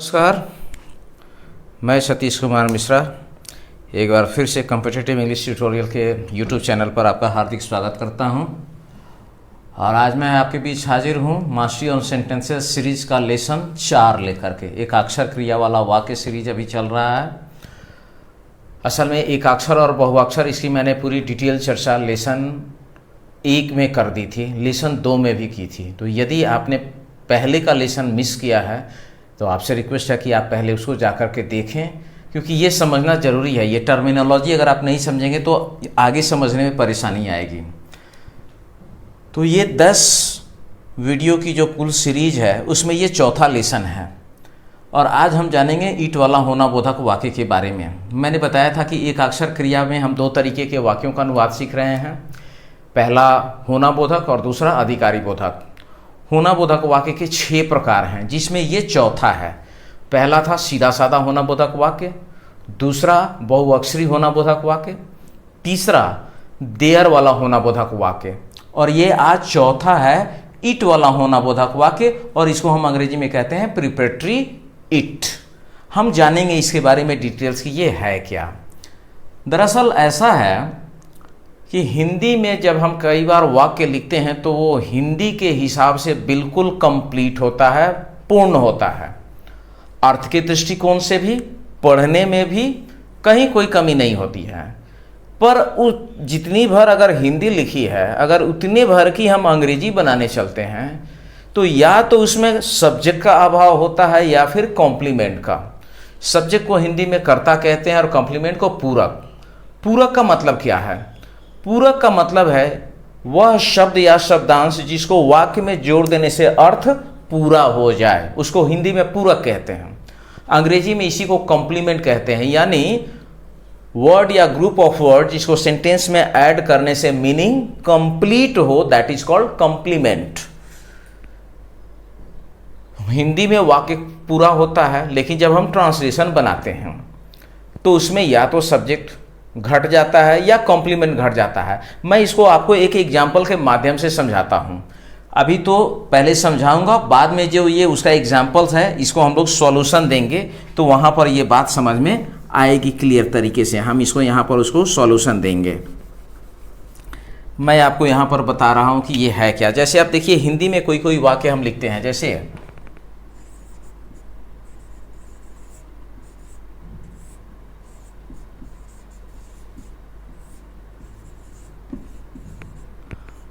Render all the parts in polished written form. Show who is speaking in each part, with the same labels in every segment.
Speaker 1: नमस्कार, मैं सतीश कुमार मिश्रा एक बार फिर से कॉम्पिटिटिव इंग्लिश ट्यूटोरियल के यूट्यूब चैनल पर आपका हार्दिक स्वागत करता हूं। और आज मैं आपके बीच हाजिर हूं मास्टरी ऑन सेंटेंसेस सीरीज का लेसन 4 लेकर के। एक अक्षर क्रिया वाला वाक्य सीरीज अभी चल रहा है। असल में एक अक्षर और बहुअक्षर, इसकी मैंने पूरी डिटेल चर्चा लेसन 1 में कर दी थी, लेसन 2 में भी की थी। तो यदि आपने पहले का लेसन मिस किया है तो आपसे रिक्वेस्ट है कि आप पहले उसको जाकर के देखें, क्योंकि ये समझना ज़रूरी है। ये टर्मिनोलॉजी अगर आप नहीं समझेंगे तो आगे समझने में परेशानी आएगी। तो ये 10 वीडियो की जो कुल सीरीज है उसमें ये चौथा लेसन है। और आज हम जानेंगे ईट वाला होना बोधक वाक्य के बारे में। मैंने बताया था कि एक अक्षर क्रिया में हम 2 तरीके के वाक्यों का अनुवाद सीख रहे हैं। पहला होना बोधक और दूसरा अधिकारी बोधक। होना बोधक वाक्य के 6 प्रकार हैं, जिसमें ये चौथा है। पहला था सीधा साधा होना बोधक वाक्य, दूसरा बहुअक्षरी होना बोधक वाक्य, तीसरा देयर वाला होना बोधक वाक्य, और ये आज चौथा है इट वाला होना बोधक वाक्य, और इसको हम अंग्रेजी में कहते हैं प्रिपरेटरी इट। हम जानेंगे इसके बारे में डिटेल्स कि ये है क्या। दरअसल ऐसा है कि हिंदी में जब हम कई बार वाक्य लिखते हैं तो वो हिंदी के हिसाब से बिल्कुल कंप्लीट होता है, पूर्ण होता है। अर्थ के दृष्टिकोण से भी, पढ़ने में भी कहीं कोई कमी नहीं होती है। पर जितनी भर अगर हिंदी लिखी है, अगर उतने भर की हम अंग्रेजी बनाने चलते हैं तो या तो उसमें सब्जेक्ट का अभाव होता है या फिर कॉम्प्लीमेंट का। सब्जेक्ट को हिंदी में कर्ता कहते हैं और कॉम्प्लीमेंट को पूरक। पूरक का मतलब क्या है? पूरक का मतलब है वह शब्द या शब्दांश जिसको वाक्य में जोड़ देने से अर्थ पूरा हो जाए, उसको हिंदी में पूरक कहते हैं। अंग्रेजी में इसी को कॉम्प्लीमेंट कहते हैं, यानी वर्ड या ग्रुप ऑफ वर्ड जिसको सेंटेंस में ऐड करने से मीनिंग कंप्लीट हो, that is called complement. Hindi में वाक्य पूरा होता है, लेकिन जब हम ट्रांसलेशन बनाते हैं तो उसमें या तो सब्जेक्ट घट जाता है या कॉम्प्लीमेंट घट जाता है। मैं इसको आपको एक एग्जाम्पल के माध्यम से समझाता हूं। अभी तो पहले समझाऊंगा, बाद में जो ये उसका एग्जाम्पल्स है इसको हम लोग सॉल्यूशन देंगे, तो वहां पर ये बात समझ में आएगी क्लियर तरीके से। हम इसको यहां पर उसको सॉल्यूशन देंगे। मैं आपको यहां पर बता रहा हूं कि ये है क्या। जैसे आप देखिए, हिंदी में कोई कोई वाक्य हम लिखते हैं, जैसे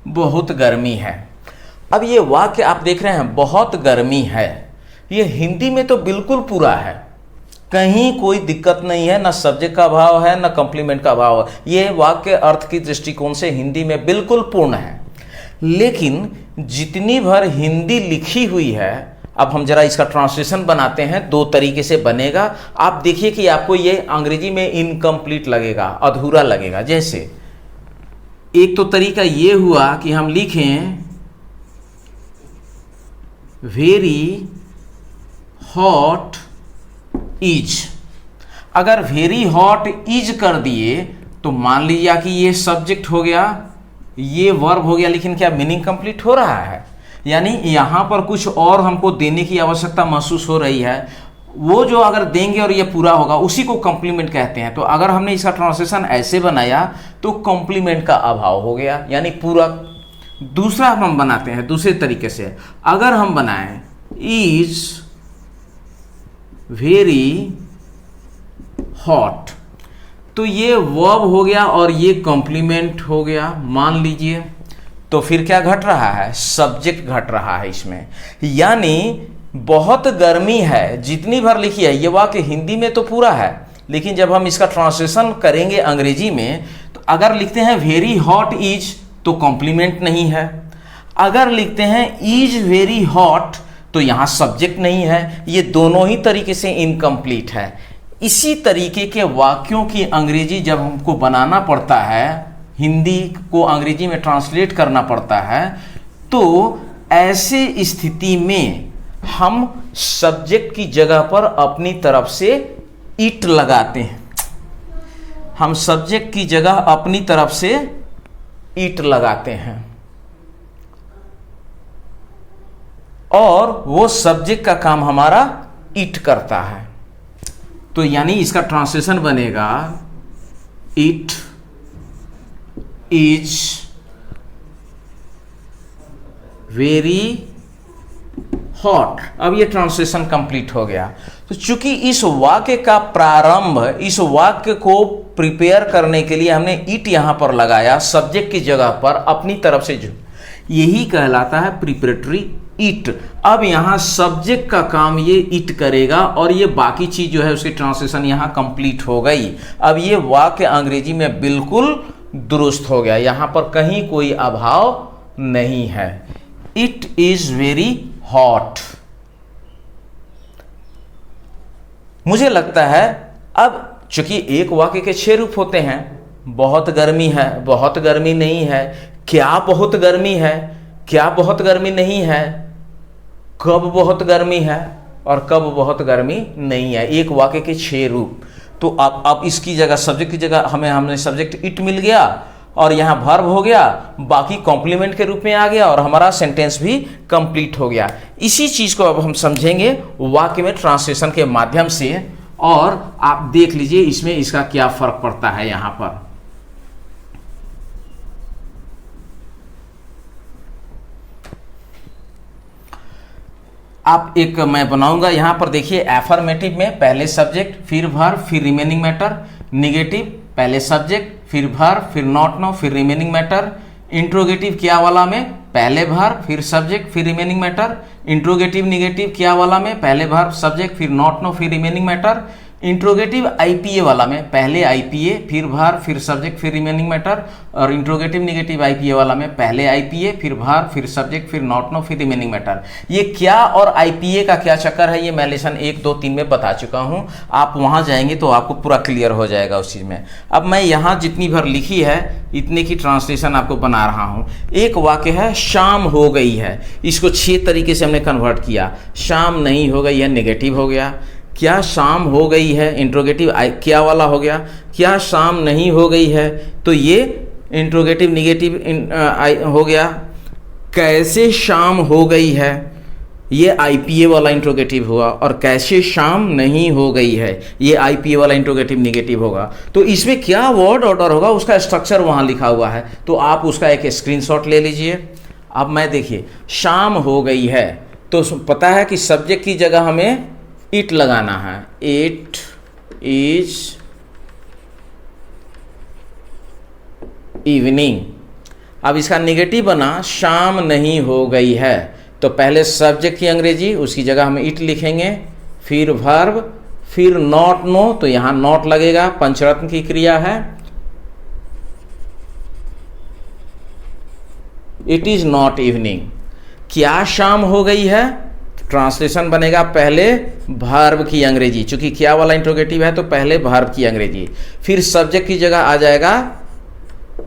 Speaker 1: बहुत गर्मी है। अब ये वाक्य आप देख रहे हैं, बहुत गर्मी है, ये हिंदी में तो बिल्कुल पूरा है, कहीं कोई दिक्कत नहीं है, ना सब्जेक्ट का अभाव है ना कॉम्प्लीमेंट का अभाव है। ये वाक्य अर्थ की दृष्टिकोण से हिंदी में बिल्कुल पूर्ण है। लेकिन जितनी भर हिंदी लिखी हुई है, अब हम जरा इसका ट्रांसलेशन बनाते हैं। 2 तरीके से बनेगा। आप देखिए कि आपको ये अंग्रेजी में इनकम्प्लीट लगेगा, अधूरा लगेगा। जैसे एक तो तरीका ये हुआ कि हम लिखें वेरी हॉट इज। अगर वेरी हॉट इज कर दिए तो मान लीजिए कि ये सब्जेक्ट हो गया, ये वर्ब हो गया, लेकिन क्या मीनिंग कंप्लीट हो रहा है? यानी यहां पर कुछ और हमको देने की आवश्यकता महसूस हो रही है। वो जो अगर देंगे और ये पूरा होगा, उसी को कॉम्प्लीमेंट कहते हैं। तो अगर हमने इसका ट्रांसलेशन ऐसे बनाया तो कॉम्प्लीमेंट का अभाव हो गया, यानी पूरक। दूसरा हम बनाते हैं दूसरे तरीके से। अगर हम बनाएं इज वेरी हॉट, तो ये वर्ब हो गया और ये कॉम्प्लीमेंट हो गया, मान लीजिए। तो फिर क्या घट रहा है? सब्जेक्ट घट रहा है इसमें। यानी बहुत गर्मी है, जितनी भर लिखी है, ये वाक्य हिंदी में तो पूरा है, लेकिन जब हम इसका ट्रांसलेशन करेंगे अंग्रेजी में तो अगर लिखते हैं वेरी हॉट इज तो कॉम्प्लीमेंट नहीं है। अगर लिखते हैं इज वेरी हॉट तो यहां सब्जेक्ट नहीं है। ये दोनों ही तरीके से इनकम्प्लीट है। इसी तरीके के वाक्यों की अंग्रेजी जब हमको बनाना पड़ता है, हिंदी को अंग्रेजी में ट्रांसलेट करना पड़ता है, तो ऐसे स्थिति में हम सब्जेक्ट की जगह पर अपनी तरफ से इट लगाते हैं। हम सब्जेक्ट की जगह अपनी तरफ से इट लगाते हैं। और वो सब्जेक्ट का काम हमारा ईट करता है। तो यानी इसका ट्रांसलेशन बनेगा इट इज वेरी हॉट। अब ये ट्रांसलेशन कंप्लीट हो गया। तो चूंकि इस वाक्य का प्रारंभ, इस वाक्य को प्रिपेयर करने के लिए हमने इट यहां पर लगाया सब्जेक्ट की जगह पर अपनी तरफ से, जो यही कहलाता है प्रिपरेटरी इट। अब यहां सब्जेक्ट का काम ये इट करेगा और ये बाकी चीज जो है उसकी ट्रांसलेशन यहां कंप्लीट हो गई। अब ये वाक्य अंग्रेजी में बिल्कुल दुरुस्त हो गया, यहां पर कहीं कोई अभाव नहीं है। It is very hot. मुझे लगता है अब चूंकि एक वाक्य के 6 रूप होते हैं, बहुत गर्मी है, बहुत गर्मी नहीं है, क्या बहुत गर्मी है, क्या बहुत गर्मी नहीं है, कब बहुत गर्मी है और कब बहुत गर्मी नहीं है, एक वाक्य के 6 रूप। तो अब इसकी जगह सब्जेक्ट की जगह हमने सब्जेक्ट इट मिल गया और यहां वर्ब हो गया, बाकी कॉम्प्लीमेंट के रूप में आ गया और हमारा सेंटेंस भी कंप्लीट हो गया। इसी चीज को अब हम समझेंगे वाक्य में ट्रांसलेशन के माध्यम से, और आप देख लीजिए इसमें इसका क्या फर्क पड़ता है। यहां पर आप एक मैं बनाऊंगा, यहां पर देखिए एफर्मेटिव में पहले सब्जेक्ट फिर वर्ब फिर रिमेनिंग मैटर, निगेटिव पहले सब्जेक्ट फिर वर्ब फिर नॉट नो फिर रिमेनिंग मैटर, इंट्रोगेटिव क्या वाला में पहले वर्ब फिर सब्जेक्ट फिर रिमेनिंग मैटर, इंट्रोगेटिव निगेटिव क्या वाला में पहले वर्ब सब्जेक्ट फिर नॉट नो फिर रिमेनिंग मैटर, इंट्रोगेटिव आईपीए वाला में पहले आईपीए फिर वर्ब फिर सब्जेक्ट फिर रिमेनिंग मैटर, और इंट्रोगेटिव निगेटिव आईपीए वाला में पहले आईपीए फिर वर्ब फिर सब्जेक्ट फिर नॉट नो फिर रिमेनिंग मैटर। ये क्या और आईपीए का क्या चक्कर है, ये मैं लेसन 1, 2, 3 में बता चुका हूं। आप वहां जाएंगे तो आपको पूरा क्लियर हो जाएगा उस चीज में। अब मैं यहां जितनी भर लिखी है इतने की ट्रांसलेशन आपको बना रहा हूं। एक वाक्य है शाम हो गई है, इसको 6 तरीके से हमने कन्वर्ट किया। शाम नहीं हो गई है, नेगेटिव हो गया। क्या शाम हो गई है, इंट्रोगेटिव क्या वाला हो गया। क्या शाम नहीं हो गई है, तो ये इंट्रोगेटिव निगेटिव हो गया। कैसे शाम हो गई है, ये आईपीए वाला इंट्रोगेटिव हुआ, और कैसे शाम नहीं हो गई है ये आईपीए वाला इंट्रोगेटिव निगेटिव होगा। तो इसमें क्या वर्ड ऑर्डर होगा उसका स्ट्रक्चर वहां लिखा हुआ है, तो आप उसका एक स्क्रीनशॉट ले लीजिए। अब मैं देखिए शाम हो गई है, तो पता है कि सब्जेक्ट की जगह हमें इट लगाना है। It is evening. अब इसका नेगेटिव बना शाम नहीं हो गई है, तो पहले सब्जेक्ट की अंग्रेजी उसकी जगह हम इट लिखेंगे, फिर वर्ब फिर नॉट नो, तो यहां नॉट लगेगा, पंचरत्न की क्रिया है। It is not evening. क्या शाम हो गई है, ट्रांसलेशन बनेगा पहले वर्ब की अंग्रेजी, चूंकि क्या वाला इंट्रोगेटिव है तो पहले वर्ब की अंग्रेजी, फिर सब्जेक्ट की जगह आ जाएगा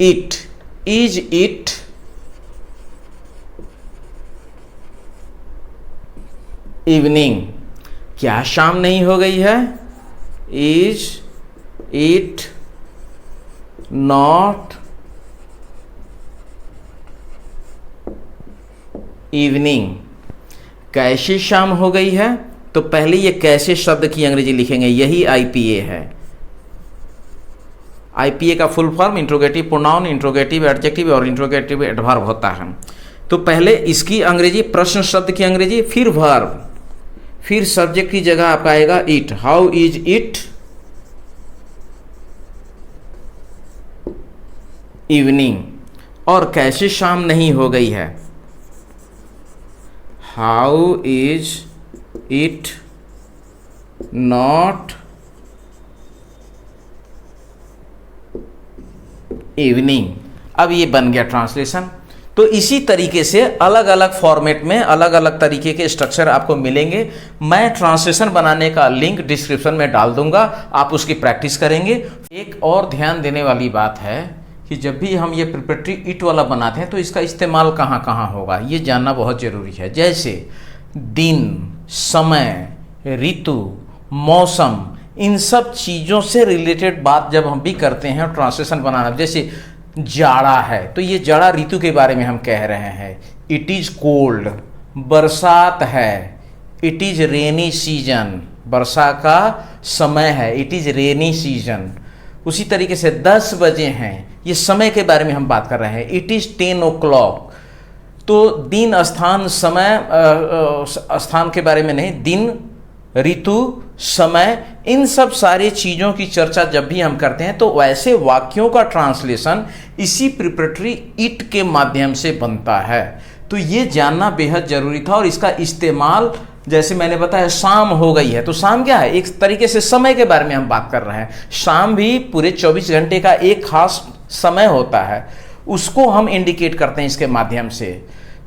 Speaker 1: इट। Is it evening. क्या शाम नहीं हो गई है, इज इट नॉट इवनिंग। कैसे शाम हो गई है, तो पहले ये कैसे शब्द की अंग्रेजी लिखेंगे, यही आईपीए है। आईपीए का full form interrogative pronoun, interrogative adjective और इंट्रोगेटिव एडवर्ब होता है। तो पहले इसकी अंग्रेजी प्रश्न शब्द की अंग्रेजी, फिर वर्ब, फिर सब्जेक्ट की जगह आपका आएगा it. How is it evening. और कैसे शाम नहीं हो गई है, how is it not evening. अब ये बन गया ट्रांसलेशन। तो इसी तरीके से अलग अलग फॉर्मेट में अलग अलग तरीके के स्ट्रक्चर आपको मिलेंगे। मैं ट्रांसलेशन बनाने का लिंक डिस्क्रिप्शन में डाल दूंगा, आप उसकी प्रैक्टिस करेंगे। एक और ध्यान देने वाली बात है कि जब भी हम ये प्रिपरेटरी इट वाला बनाते हैं तो इसका इस्तेमाल कहाँ कहाँ होगा ये जानना बहुत ज़रूरी है। जैसे दिन, समय, ऋतु, मौसम, इन सब चीज़ों से रिलेटेड बात जब हम भी करते हैं ट्रांसलेशन बनाना, जैसे जाड़ा है तो ये जाड़ा ऋतु के बारे में हम कह रहे हैं, इट इज़ कोल्ड। बरसात है, इट इज रेनी सीजन, वर्षा का समय है, इट इज रेनी सीजन। उसी तरीके से 10 बजे हैं, ये समय के बारे में हम बात कर रहे हैं, इट इज 10 o'clock। तो दिन, स्थान, समय, स्थान के बारे में नहीं, दिन, ऋतु, समय, इन सब सारी चीज़ों की चर्चा जब भी हम करते हैं तो वैसे वाक्यों का ट्रांसलेशन इसी प्रिपरेटरी इट के माध्यम से बनता है। तो ये जानना बेहद जरूरी था। और इसका इस्तेमाल, जैसे मैंने बताया, शाम हो गई है, तो शाम क्या है, एक तरीके से समय के बारे में हम बात कर रहे हैं। शाम भी पूरे 24 घंटे का एक खास समय होता है, उसको हम इंडिकेट करते हैं इसके माध्यम से।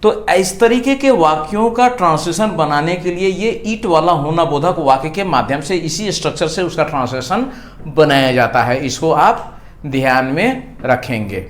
Speaker 1: तो इस तरीके के वाक्यों का ट्रांसलेशन बनाने के लिए ये ईट वाला होना बोधक वाक्य के माध्यम से, इसी स्ट्रक्चर से उसका ट्रांसलेशन बनाया जाता है। इसको आप ध्यान में रखेंगे।